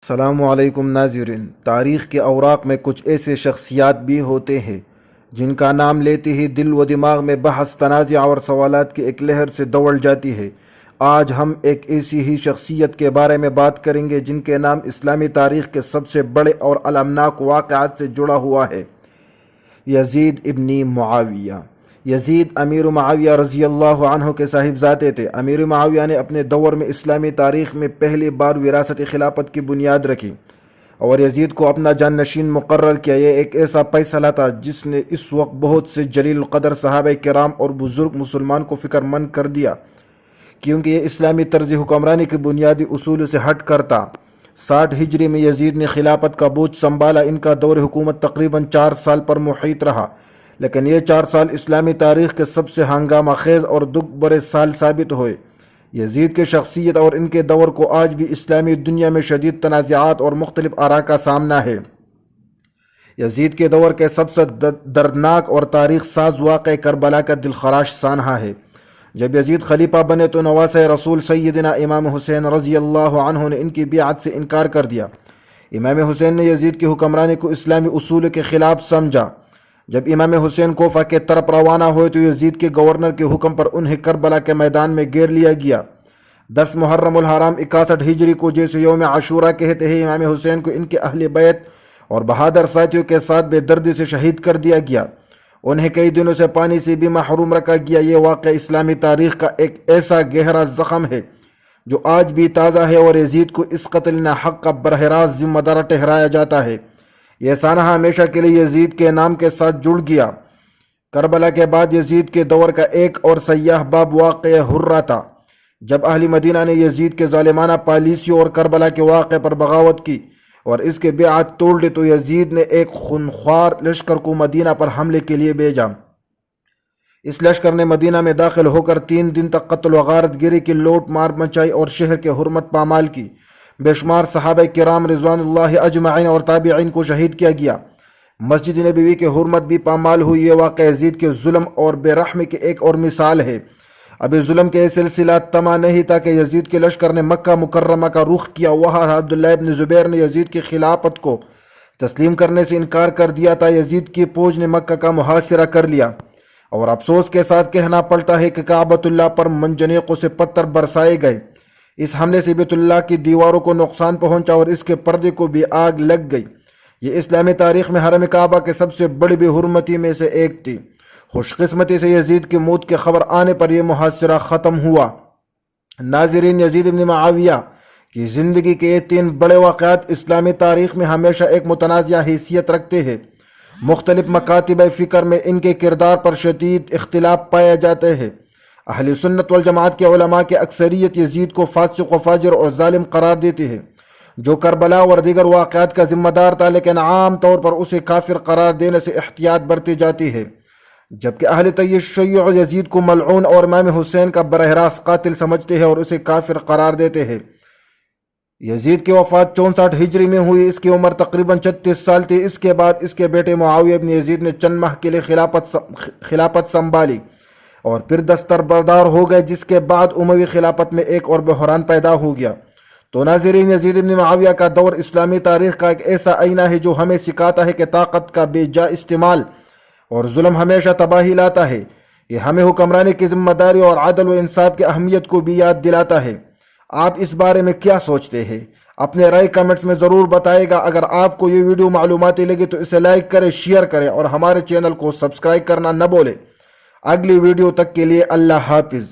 السلام علیکم ناظرین۔ تاریخ کے اوراق میں کچھ ایسے شخصیات بھی ہوتے ہیں جن کا نام لیتے ہی دل و دماغ میں بحث، تنازع اور سوالات کی ایک لہر سے دوڑ جاتی ہے۔ آج ہم ایک ایسی ہی شخصیت کے بارے میں بات کریں گے جن کے نام اسلامی تاریخ کے سب سے بڑے اور المناک واقعات سے جڑا ہوا ہے۔ یزید ابن معاویہ۔ یزید امیر معاویہ رضی اللہ عنہ کے صاحبزادے تھے۔ امیر معاویہ نے اپنے دور میں اسلامی تاریخ میں پہلی بار وراثت خلافت کی بنیاد رکھی اور یزید کو اپنا جانشین مقرر کیا۔ یہ ایک ایسا فیصلہ تھا جس نے اس وقت بہت سے جلیل القدر صحابہ کرام اور بزرگ مسلمان کو فکر مند کر دیا، کیونکہ یہ اسلامی طرز حکمرانی کے بنیادی اصول سے ہٹ کر تھا۔ 60 ہجری میں یزید نے خلافت کا بوجھ سنبھالا۔ ان کا دور حکومت تقریباً 4 سال پر محیط رہا، لیکن یہ 4 سال اسلامی تاریخ کے سب سے ہنگامہ خیز اور دکھ برے سال ثابت ہوئے۔ یزید کی شخصیت اور ان کے دور کو آج بھی اسلامی دنیا میں شدید تنازعات اور مختلف آراء کا سامنا ہے۔ یزید کے دور کے سب سے دردناک اور تاریخ ساز واقعہ کربلا کا دلخراش سانحہ ہے۔ جب یزید خلیفہ بنے تو نواسۂ رسول سیدنا امام حسین رضی اللہ عنہ نے ان کی بیعت سے انکار کر دیا۔ امام حسین نے یزید کی حکمرانی کو اسلامی اصول کے خلاف سمجھا۔ جب امام حسین کوفہ کے طرف روانہ ہوئے تو یزید کے گورنر کے حکم پر انہیں کربلا کے میدان میں گھیر لیا گیا۔ 10 محرم الحرام 61 ہجری کو، جیسے یوم عاشورہ کہتے ہیں، امام حسین کو ان کے اہل بیت اور بہادر ساتھیوں کے ساتھ بے دردی سے شہید کر دیا گیا۔ انہیں کئی دنوں سے پانی سے بھی محروم رکھا گیا۔ یہ واقعہ اسلامی تاریخ کا ایک ایسا گہرا زخم ہے جو آج بھی تازہ ہے، اور یزید کو اس قتل ناحق کا براہ راست ذمہ دار ٹھہرایا جاتا ہے۔ یہ سانحہ ہمیشہ کے لیے یزید کے نام کے ساتھ جڑ گیا۔ کربلا کے بعد یزید کے دور کا ایک اور سیاہ باب واقعہ ہرہ تھا۔ جب اہل مدینہ نے یزید کے ظالمانہ پالیسیوں اور کربلا کے واقعے پر بغاوت کی اور اس کے بیعت توڑ دی، تو یزید نے ایک خونخوار لشکر کو مدینہ پر حملے کے لیے بھیجا۔ اس لشکر نے مدینہ میں داخل ہو کر 3 دن تک قتل و غارت گری کی لوٹ مار مچائی اور شہر کے حرمت پامال کی۔ بے شمار صحابہ کرام رضوان اللہ اجمعین اور تابعین کو شہید کیا گیا۔ مسجد نبوی کی حرمت بھی پامال ہوئی۔ یہ واقعہ یزید کے ظلم اور بے رحمی کی ایک اور مثال ہے۔ ابھی ظلم کے سلسلہ تما نہیں تھا کہ یزید کے لشکر نے مکہ مکرمہ کا رخ کیا۔ وہاں عبداللہ ابن زبیر نے یزید کی خلافت کو تسلیم کرنے سے انکار کر دیا تھا۔ یزید کی فوج نے مکہ کا محاصرہ کر لیا، اور افسوس کے ساتھ کہنا پڑتا ہے کہ کعبۃ اللہ پر منجنیقوں سے پتھر برسائے گئے۔ اس حملے سے بیت اللہ کی دیواروں کو نقصان پہنچا اور اس کے پردے کو بھی آگ لگ گئی۔ یہ اسلامی تاریخ میں حرم کعبہ کے سب سے بڑی بے حرمتی میں سے ایک تھی۔ خوش قسمتی سے یزید کی موت کی خبر آنے پر یہ محاصرہ ختم ہوا۔ ناظرین، یزید ابن معاویہ کی زندگی کے یہ 3 بڑے واقعات اسلامی تاریخ میں ہمیشہ ایک متنازع حیثیت رکھتے ہیں۔ مختلف مکاتب فکر میں ان کے کردار پر شدید اختلاف پائے جاتے ہیں۔ اہل سنت والجماعت کے علماء کی اکثریت یزید کو فاسق و فاجر اور ظالم قرار دیتی ہے، جو کربلا اور دیگر واقعات کا ذمہ دار تھا، لیکن عام طور پر اسے کافر قرار دینے سے احتیاط برتی جاتی ہے، جبکہ اہل تشیع یزید کو ملعون اور امام حسین کا براہ راست قاتل سمجھتے ہیں اور اسے کافر قرار دیتے ہیں۔ یزید کی وفات 64 ہجری میں ہوئی۔ اس کی عمر تقریباً 36 سال تھی۔ اس کے بعد اس کے بیٹے معاویہ ابن یزید نے چند ماہ کے لیے خلافت سنبھالی اور پھر دستبردار ہو گئے، جس کے بعد اموی خلافت میں ایک اور بحران پیدا ہو گیا۔ تو ناظرین، یزید ابن معاویہ کا دور اسلامی تاریخ کا ایک ایسا آئینہ ہے جو ہمیں سکھاتا ہے کہ طاقت کا بے جا استعمال اور ظلم ہمیشہ تباہی لاتا ہے۔ یہ ہمیں حکمرانی کی ذمہ داری اور عدل و انصاف کی اہمیت کو بھی یاد دلاتا ہے۔ آپ اس بارے میں کیا سوچتے ہیں؟ اپنے رائے کمنٹس میں ضرور بتائے گا۔ اگر آپ کو یہ ویڈیو معلوماتی لگی تو اسے لائک کریں، شیئر کریں اور ہمارے چینل کو سبسکرائب کرنا نہ بھولیں۔ اگلی ویڈیو تک کے لیے اللہ حافظ۔